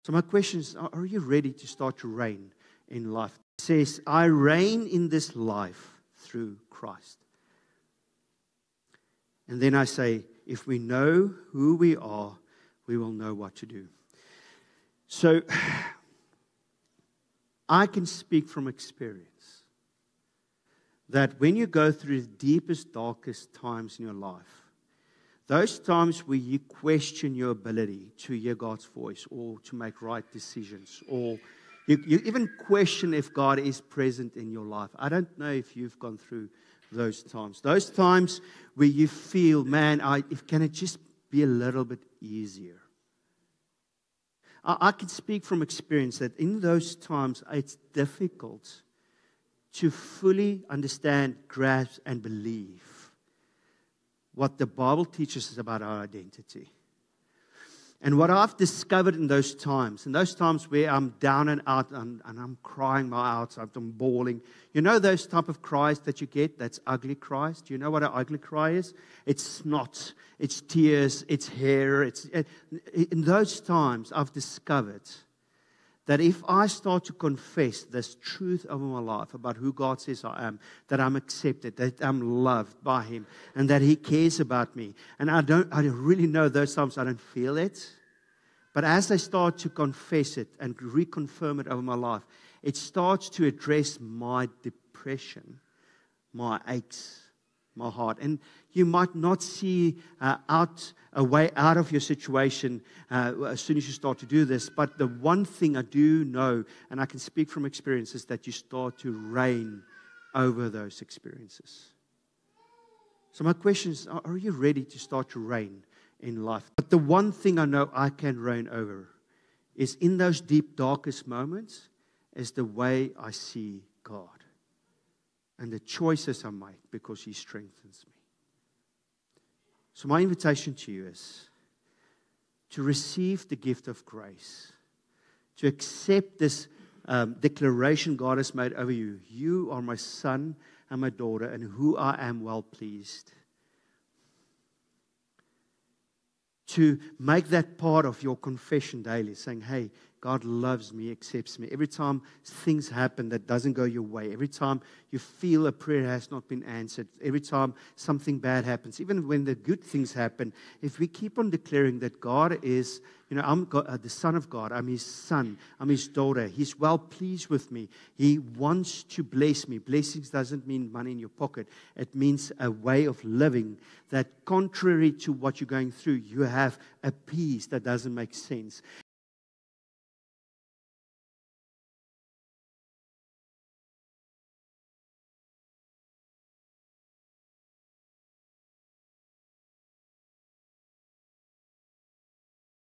So my question is, are you ready to start to reign in life? It says, I reign in this life through Christ. And then I say, if we know who we are, we will know what to do. So, I can speak from experience that when you go through the deepest, darkest times in your life, those times where you question your ability to hear God's voice or to make right decisions, or you even question if God is present in your life. I don't know if you've gone through those times. Those times where you feel, man, can it just be a little bit easier? I can speak from experience that in those times, it's difficult to fully understand, grasp, and believe what the Bible teaches us about our identity. And what I've discovered in those times where I'm down and out and I'm crying my heart out, I'm bawling. You know those type of cries that you get? That's ugly cries. Do you know what an ugly cry is? It's snot, it's tears, it's hair. In those times, I've discovered that if I start to confess this truth over my life about who God says I am, that I'm accepted, that I'm loved by Him, and that He cares about me. And I really know those times I don't feel it. But as I start to confess it and reconfirm it over my life, it starts to address my depression, my aches, my heart. And you might not see a way out of your situation as soon as you start to do this. But the one thing I do know, and I can speak from experience, is that you start to reign over those experiences. So my question is, are you ready to start to reign in life? But the one thing I know I can reign over is in those deep, darkest moments is the way I see God and the choices I make because He strengthens me. So my invitation to you is to receive the gift of grace, to accept this declaration God has made over you. You are my son and my daughter, and who I am well pleased. To make that part of your confession daily, saying, hey, God loves me, accepts me. Every time things happen that doesn't go your way, every time you feel a prayer has not been answered, every time something bad happens, even when the good things happen, if we keep on declaring that God is, I'm God, the Son of God, I'm His son, I'm His daughter, He's well pleased with me. He wants to bless me. Blessings doesn't mean money in your pocket. It means a way of living that contrary to what you're going through, you have a peace that doesn't make sense.